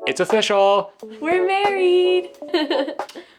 It's official! We're married!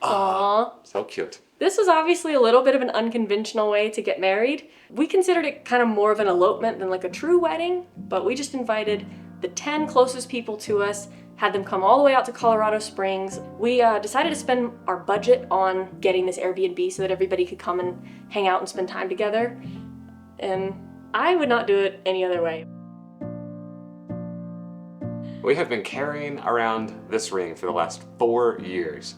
Aww. So cute. This was obviously a little bit of an unconventional way to get married. We considered it kind of more of an elopement than like a true wedding, but we just invited the 10 closest people to us, had them come all the way out to Colorado Springs. We decided to spend our budget on getting this Airbnb so that everybody could come and hang out and spend time together. And I would not do it any other way. We have been carrying around this ring for the last 4 years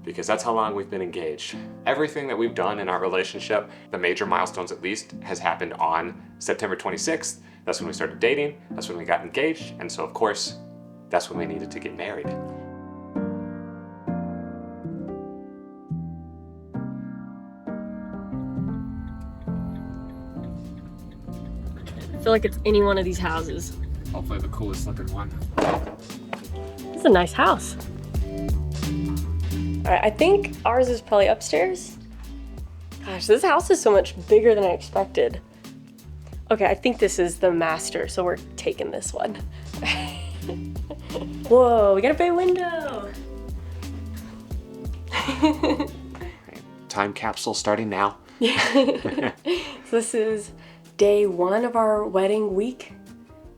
because that's how long we've been engaged. Everything that we've done in our relationship, the major milestones at least, has happened on September 26th. That's when we started dating, that's when we got engaged, and so of course, that's when we needed to get married. I feel like it's any one of these houses. Hopefully the coolest looking one. It's a nice house. All right, I think ours is probably upstairs. Gosh, this house is so much bigger than I expected. Okay, I think this is the master, so we're taking this one. Whoa, we got a bay window. Time capsule starting now. So this is day 1 of our wedding week.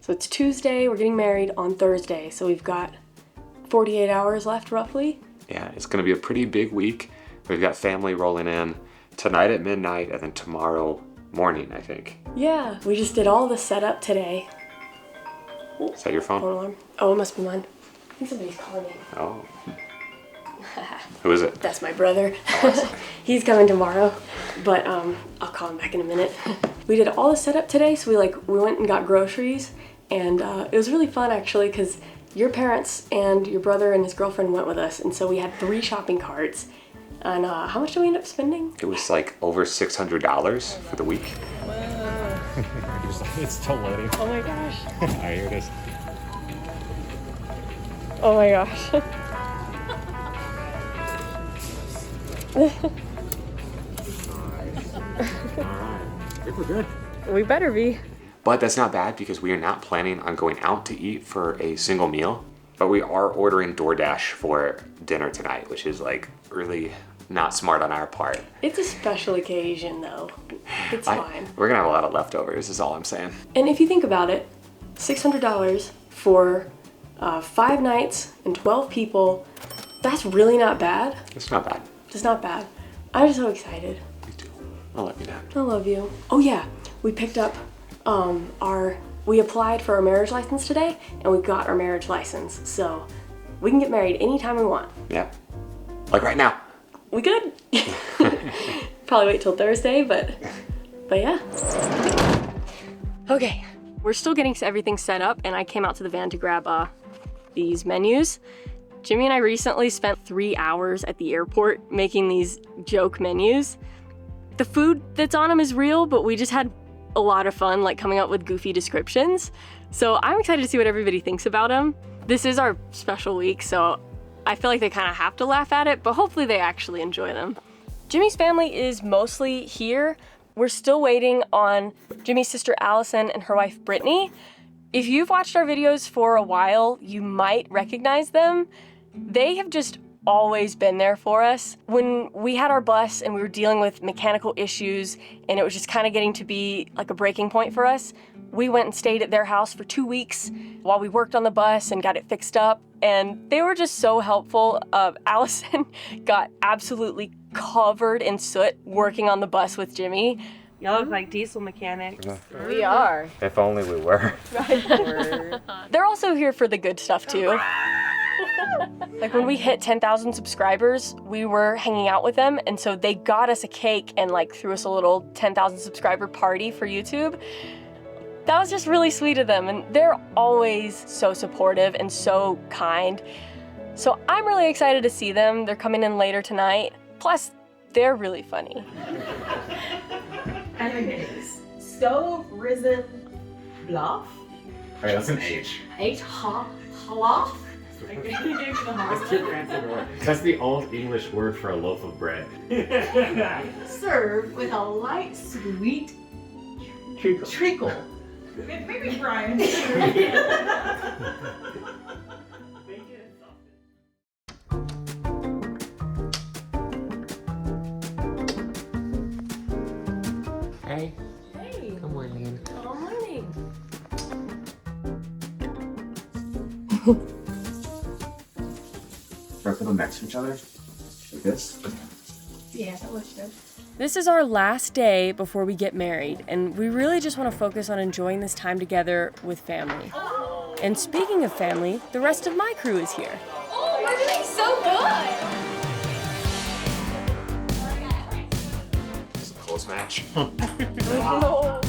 So it's Tuesday, we're getting married on Thursday, so we've got 48 hours left roughly. Yeah, it's gonna be a pretty big week. We've got family rolling in tonight at midnight and then tomorrow morning, I think. Yeah, we just did all the setup today. Is that your phone? Phone alarm. Oh, it must be mine. I think somebody's calling me. Oh. Who is it? That's my brother. He's coming tomorrow, but I'll call him back in a minute. We did all the setup today, so we went and got groceries, and it was really fun actually because your parents and your brother and his girlfriend went with us, and so we had 3 shopping carts. And how much did we end up spending? It was like over $600 for the week. Wow. It's still loading. Oh my gosh. Alright, here it is. Oh my gosh. I think we're good. We better be. But that's not bad because we are not planning on going out to eat for a single meal. But we are ordering DoorDash for dinner tonight, which is like really not smart on our part. It's a special occasion though. It's fine. We're gonna have a lot of leftovers is all I'm saying. And if you think about it, $600 for 5 nights and 12 people, that's really not bad. It's not bad. It's not bad. I'm just so excited. Me too. I love you, Dad. I love you. Oh yeah, we picked up we applied for our marriage license today and we got our marriage license. So we can get married anytime we want. Yeah. Like right now. We could. Probably wait till Thursday, but yeah. Okay, we're still getting everything set up and I came out to the van to grab these menus. Jimmy and I recently spent 3 hours at the airport making these joke menus. The food that's on them is real, but we just had a lot of fun like coming up with goofy descriptions. So I'm excited to see what everybody thinks about them. This is our special week, so I feel like they kind of have to laugh at it, but hopefully they actually enjoy them. Jimmy's family is mostly here. We're still waiting on Jimmy's sister Allison and her wife Brittany. If you've watched our videos for a while, you might recognize them. They have just always been there for us. When we had our bus and we were dealing with mechanical issues and it was just kind of getting to be like a breaking point for us, we went and stayed at their house for 2 weeks while we worked on the bus and got it fixed up. And they were just so helpful. Allison got absolutely covered in soot working on the bus with Jimmy. Y'all look like diesel mechanics. We are. If only we were. They're also here for the good stuff too. Like when we hit 10,000 subscribers, we were hanging out with them, and so they got us a cake and like threw us a little 10,000 subscriber party for YouTube. That was just really sweet of them, and they're always so supportive and so kind. So I'm really excited to see them. They're coming in later tonight. Plus, they're really funny. And her names. Stove Risen Bluff. Alright, that's an H. Bluff. That's the old English word for a loaf of bread. Served with a light, sweet treacle. Maybe Brian. Try to put them next to each other. Like this. Yeah, that looks good. This is our last day before we get married, and we really just want to focus on enjoying this time together with family. And speaking of family, the rest of my crew is here. Oh, we're doing so good! It's a close match. Oh.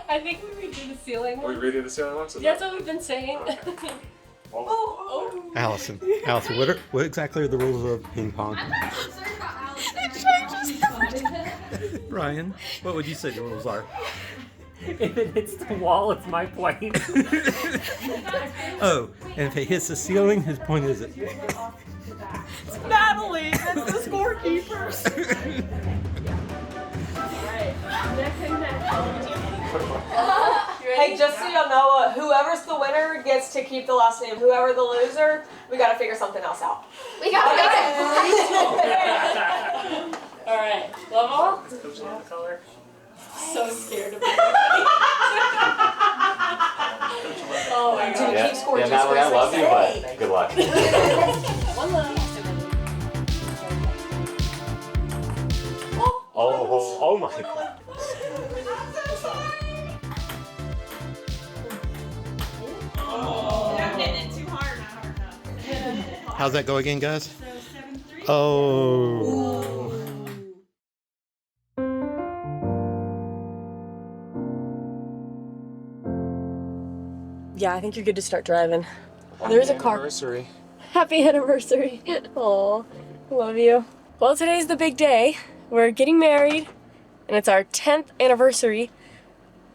I think we redo the ceiling We one. redo the ceiling ones? That's what we've been saying. Allison, what exactly are the rules of ping pong? Ryan, what would you say the rules are? If it hits the wall, it's my plane. Oh, and if it hits the ceiling, whose point is it? Natalie, that's the scorekeeper. Hey, just so y'all know, whoever's the winner gets to keep the last name. Whoever the loser, we gotta figure something else out. We gotta make it All right, love all? Color. So scared of it. Oh my god. Yeah, keep score, yeah, keep Natalie, I score, love you, say. but good luck. One love. Oh my god. I'm hitting it too hard, not hard enough. How's that go again, guys? Oh. Yeah, I think you're good to start driving. There's a car. Anniversary. Happy anniversary. Aw, love you. Well, today's the big day. We're getting married, and it's our 10th anniversary,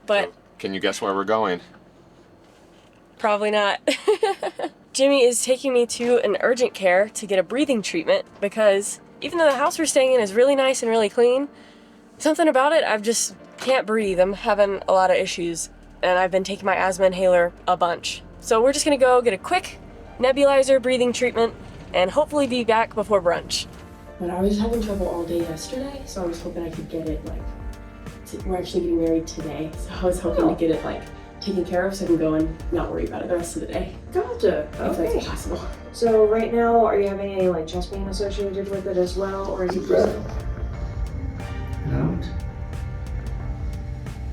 but Can you guess where we're going? probably not. Jimmy is taking me to an urgent care to get a breathing treatment because even though the house we're staying in is really nice and really clean, something about it, I just can't breathe. I'm having a lot of issues, and I've been taking my asthma inhaler a bunch. So we're just gonna go get a quick nebulizer breathing treatment and hopefully be back before brunch. But I was having trouble all day yesterday, so I was hoping I could get it we're actually getting married today, so I was hoping to get it taken care of so I can go and not worry about it the rest of the day. Gotcha. If Okay. that's possible. So right now, are you having any chest pain associated with it as well, or is it just? Out.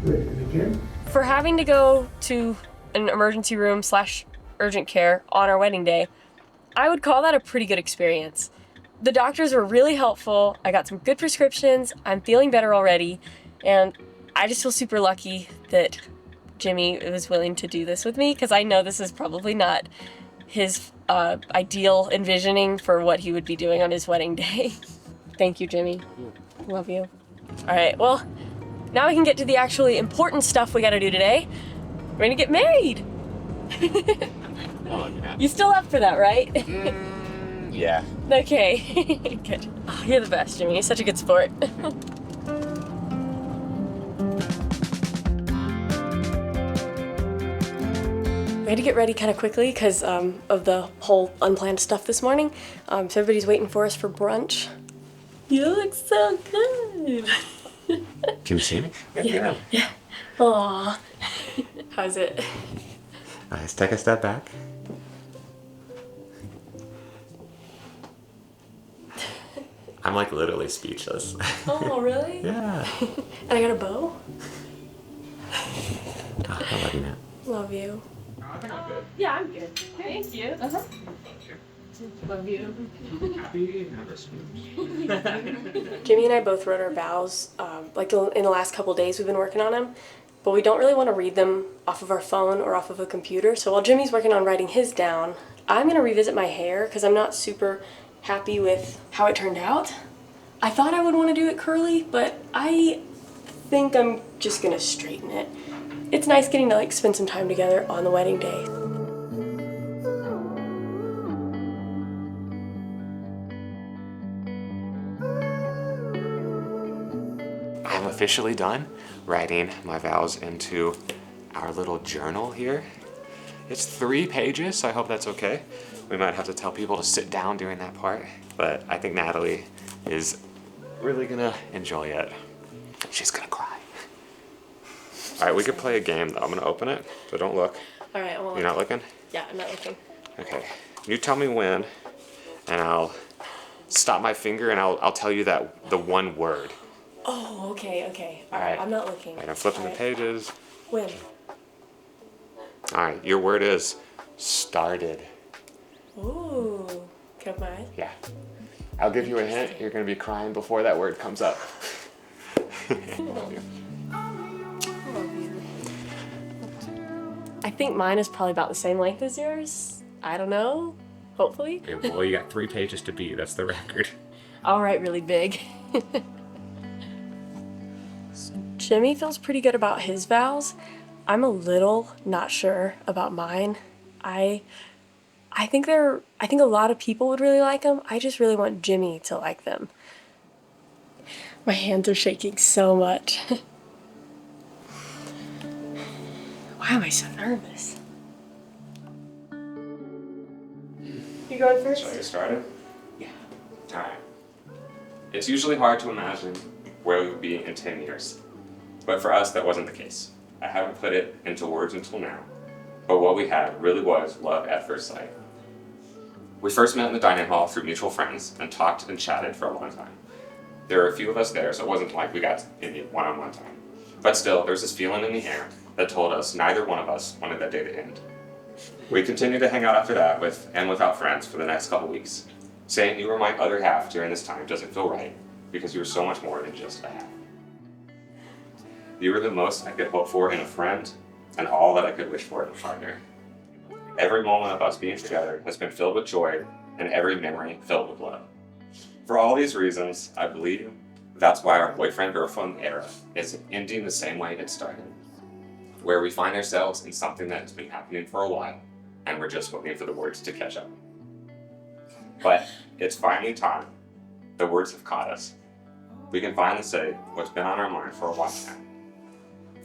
Ready to begin? For having to go to an emergency room / urgent care on our wedding day, I would call that a pretty good experience. The doctors were really helpful. I got some good prescriptions. I'm feeling better already. And I just feel super lucky that Jimmy was willing to do this with me because I know this is probably not his ideal envisioning for what he would be doing on his wedding day. Thank you, Jimmy. Love you. All right, well, now we can get to the actually important stuff we gotta do today. We're gonna get married. Oh, yeah. You still up for that, right? Yeah. Okay, good. Oh, you're the best, Jimmy. You're such a good sport. We had to get ready kind of quickly because of the whole unplanned stuff this morning. So everybody's waiting for us for brunch. You look so good. Can you see me? Yeah. Aww. How's it? Let's take a step back. I'm literally speechless. Oh, really? Yeah. And I got a bow? Oh, I love you, Nat. Love you. I think I'm good. Yeah, I'm good. Thank you. Love you. Happy anniversary. Jimmy and I both wrote our vows, in the last couple days we've been working on them, but we don't really want to read them off of our phone or off of a computer. So while Jimmy's working on writing his down, I'm going to revisit my hair because I'm not super happy with how it turned out. I thought I would want to do it curly, but I think I'm just going to straighten it. It's nice getting to spend some time together on the wedding day. I'm officially done writing my vows into our little journal here. It's 3 pages, so I hope that's okay. We might have to tell people to sit down during that part, but I think Natalie is really gonna enjoy it. She's gonna cry. All right, we could play a game though. I'm gonna open it, so don't look. All right, I won't. You're not looking? Yeah, I'm not looking. Okay. You tell me when, and I'll stop my finger and I'll tell you the one word. Oh, okay. All right. right, I'm not looking. All right, I'm flipping the pages. When? All right, your word is started. Ooh, can I open my eyes? Yeah. I'll give you a hint. You're gonna be crying before that word comes up. I think mine is probably about the same length as yours. I don't know. Hopefully. Okay, well, you got 3 pages to beat. That's the record. I'll write really big. Jimmy feels pretty good about his vows. I'm a little not sure about mine. I think a lot of people would really like them. I just really want Jimmy to like them. My hands are shaking so much. Why am I so nervous? You going first? Shall I get started? Yeah. All right. It's usually hard to imagine where we would be in 10 years. But for us, that wasn't the case. I haven't put it into words until now. But what we had really was love at first sight. We first met in the dining hall through mutual friends and talked and chatted for a long time. There were a few of us there, so it wasn't like we got any one-on-one time. But still, there was this feeling in the air that told us neither one of us wanted that day to end. We continued to hang out after that with and without friends for the next couple weeks. Saying you were my other half during this time doesn't feel right because you were so much more than just a half. You were the most I could hope for in a friend and all that I could wish for in a partner. Every moment of us being together has been filled with joy and every memory filled with love. For all these reasons, I believe that's why our boyfriend-girlfriend era is ending the same way it started, where we find ourselves in something that's been happening for a while and we're just waiting for the words to catch up. But it's finally time. The words have caught us. We can finally say what's been on our mind for a while now.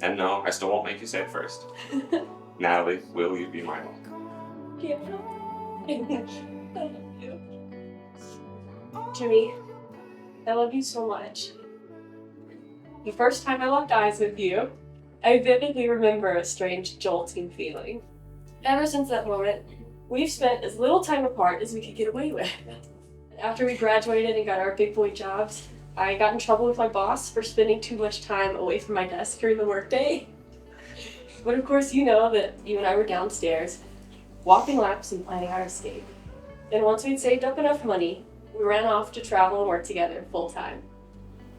And no, I still won't make you say it first. Natalie, will you be my wife? Yeah. Jimmy, I love you so much. The first time I locked eyes with you, I vividly remember a strange jolting feeling. Ever since that moment, we've spent as little time apart as we could get away with. After we graduated and got our big boy jobs, I got in trouble with my boss for spending too much time away from my desk during the workday. But of course you know that you and I were downstairs, walking laps and planning our escape. And once we'd saved up enough money, we ran off to travel and work together full time.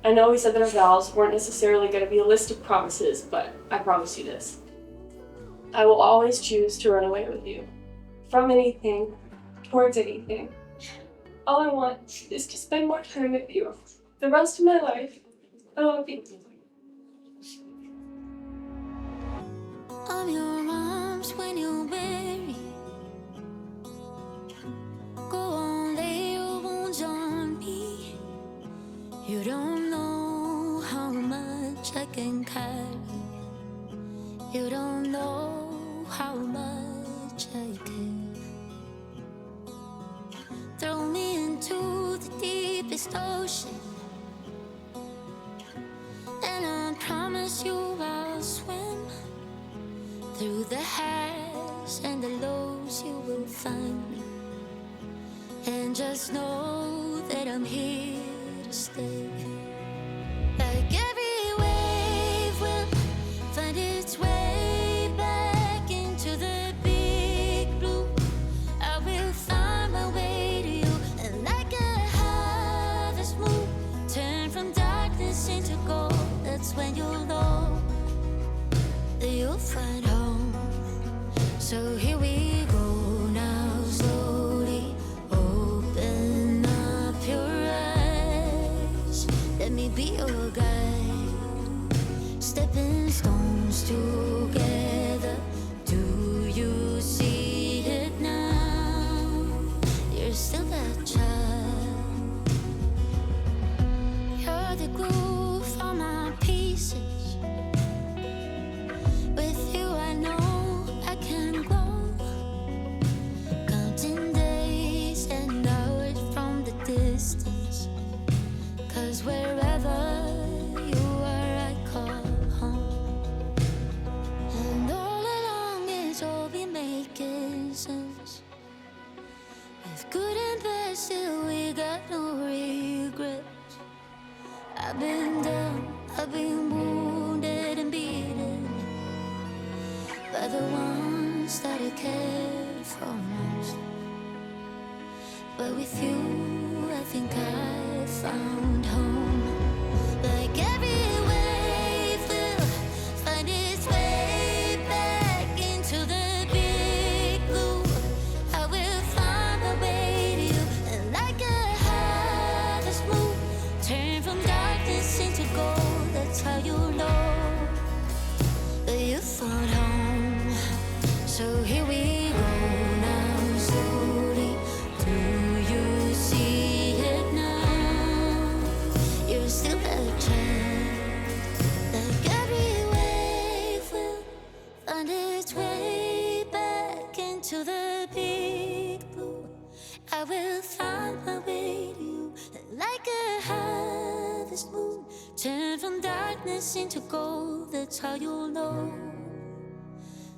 I know we said that our vows weren't necessarily going to be a list of promises, but I promise you this. I will always choose to run away with you. From anything, towards anything. All I want is to spend more time with you. The rest of my life, I love you. I'm your arms when you're weary. Go on, lay your wounds on me. You don't know how much I can carry. You don't know how much I care. Throw me into the deepest ocean, and I promise you I'll swim through the highs and the lows. You will find me, and just know that I'm here to stay. Like every wave will find its way back into the big blue, I will find my way to you. And like a harvest moon, turn from darkness into gold. That's when you'll know that you'll find home. So here we go now, slowly open up your eyes. Let me be your guide. Stepping stones together. Do you see it now? You're still that child. You're the glue for my pieces. With you I know I can grow. Counting days and hours from the distance. 'Cause we're foremost. But with you, I think I found home. Like every wave will find its way back into the big blue. I will find my way to you, and like a harvest moon, turn from darkness into gold. That's how you know that you found home. So here we go now, slowly. Do you see it now? You're still a child. Like every wave will find its way back into the big blue. I will find my way to you, and like a harvest moon, turn from darkness into gold. That's how you'll know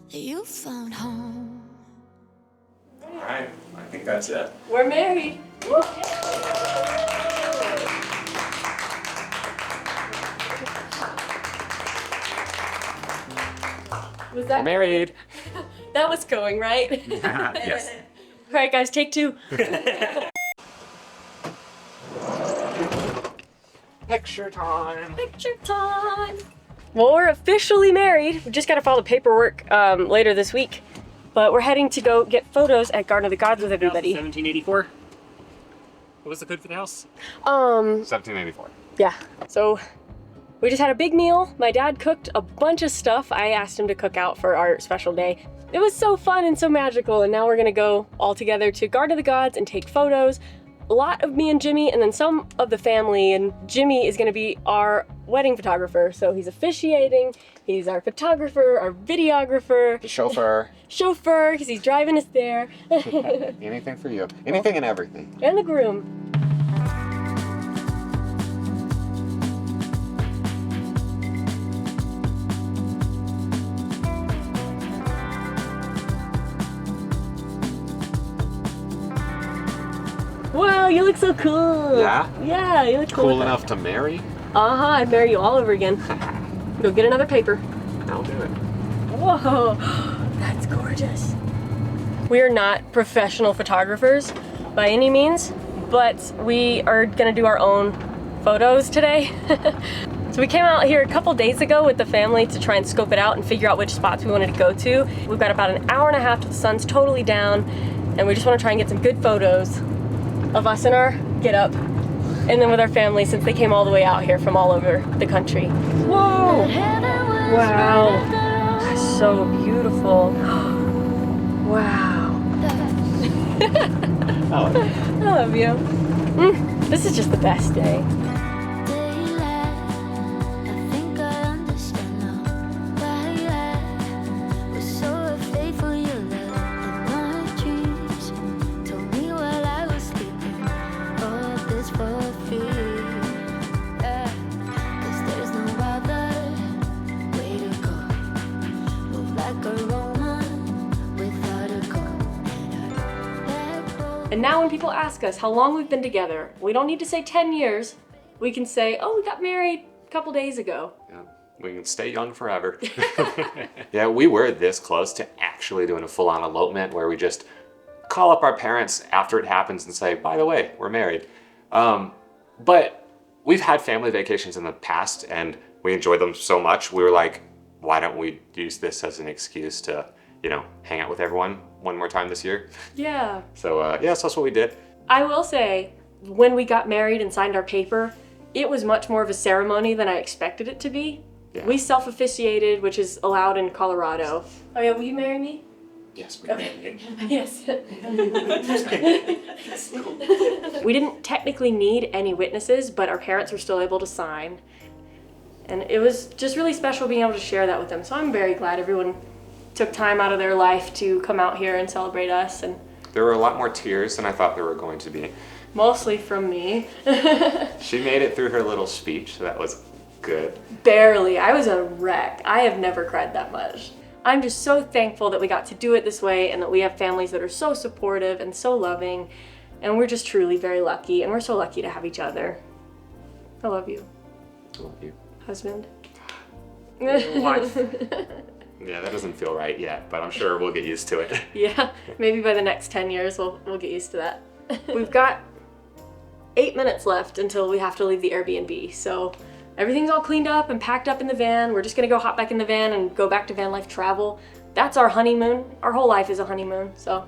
that you found home. All right, I think that's it. We're married. Was We're that married. that was going right? Yes. All right, guys, take 2. Picture time. Picture time. Well, we're officially married. We just got to file the paperwork later this week, but we're heading to go get photos at Garden of the Gods with everybody. 1784. What was the code for the house? 1784. Yeah. So we just had a big meal. My dad cooked a bunch of stuff. I asked him to cook out for our special day. It was so fun and so magical, and now we're gonna go all together to Garden of the Gods and take photos. A lot of me and Jimmy, and then some of the family, and Jimmy is gonna be our wedding photographer. So he's officiating, he's our photographer, our videographer. The chauffeur. Chauffeur, because he's driving us there. Anything for you. Anything and everything. And the groom. Whoa, you look so cool. Yeah? Yeah, you look Cool enough to marry? Uh-huh, I'd marry you all over again. Go get another paper. I'll do it. Whoa, that's gorgeous. We are not professional photographers by any means, but we are gonna do our own photos today. So we came out here a couple days ago with the family to try and scope it out and figure out which spots we wanted to go to. We've got about an hour and a half till the sun's totally down, and we just wanna try and get some good photos of us in our get-up, and then with our family since they came all the way out here from all over the country. Whoa! Wow, that's so beautiful. Wow. Oh. I love you. This is just the best day. And now when people ask us how long we've been together, we don't need to say 10 years. We can say, oh, we got married a couple days ago. Yeah, we can stay young forever. Yeah, we were this close to actually doing a full-on elopement where we just call up our parents after it happens and say, by the way, we're married. But we've had family vacations in the past and we enjoyed them so much. We were like, why don't we use this as an excuse to, you know, hang out with everyone one more time this year? Yeah. So yeah, so that's what we did. I will say, when we got married and signed our paper, it was much more of a ceremony than I expected it to be. Yeah. We self-officiated, which is allowed in Colorado. Oh yeah, will you marry me? Yes, we Okay. Yes. We didn't technically need any witnesses, but our parents were still able to sign. And it was just really special being able to share that with them. So I'm very glad everyone took time out of their life to come out here and celebrate us. And There were a lot more tears than I thought there were going to be. mostly from me. She made it through her little speech, so that was good. Barely. I was a wreck. I have never cried that much. I'm just so thankful that we got to do it this way and that we have families that are so supportive and so loving. And we're just truly very lucky, and we're so lucky to have each other. I love you, I love you. husband. Wife. Yeah, that doesn't feel right yet, but I'm sure we'll get used to it. Yeah, maybe by the next 10 years we'll get used to that. We've got 8 minutes left until we have to leave the Airbnb, so everything's all cleaned up and packed up in the van. We're just gonna go hop back in the van and go back to van life travel. That's our honeymoon. Our whole life is a honeymoon, so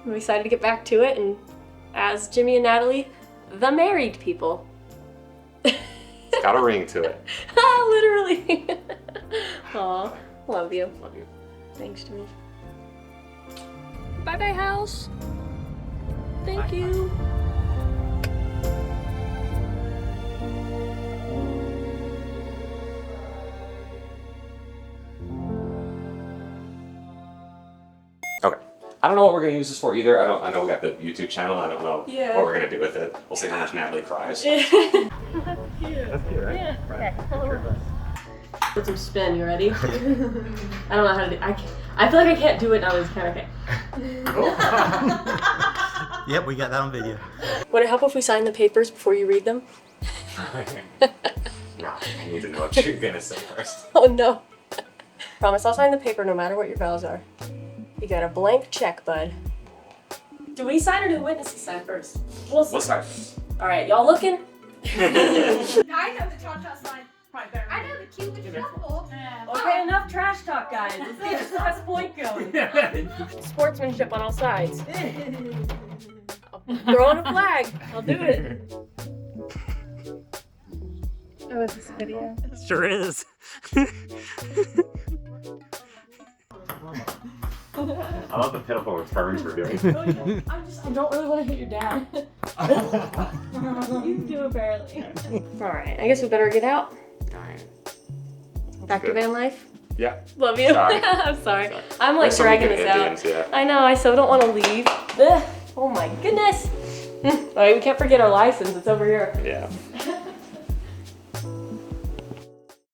I'm excited to get back to it, and as Jimmy and Natalie, the married people. It's got a ring to it. Literally. Aw, love you. Love you. Thanks, Jimmy. Bye-bye, house. Thank you. Okay. I don't know what we're gonna use this for either. I know we got the YouTube channel. I don't know Yeah. what we're gonna do with it. We'll see how much Natalie cries. That's cute. That's cute, right? Yeah. Right. Okay. Put some spin. You ready? I don't know how to do. I feel like I can't do it now. It's kind of okay. Yep, we got that on video. Would it help if we signed the papers before you read them? No, I need to know what you're gonna say first. Oh no. Promise I'll sign the paper no matter what your vows are. You got a blank check, bud. Do we sign or do the witnesses sign first? We'll start. All right, y'all looking? I know the cha-cha slide probably better. I know the Cupid shuffle. Okay, enough trash talk, guys. Let's get this last point going. Sportsmanship on all sides. Throwing a flag. I'll do it. Oh, is this a video? Sure is. I love the pitiful returns we're doing. I don't really want to hit your dad. You do apparently. Alright, I guess we better get out. Alright. Back to van life. Yeah. Love you. Sorry. I'm sorry. I'm like There's so many dragging good this Indians, out. yeah. I know, I so don't want to leave. Ugh. Oh my goodness. Alright, we can't forget our license. It's over here. Yeah.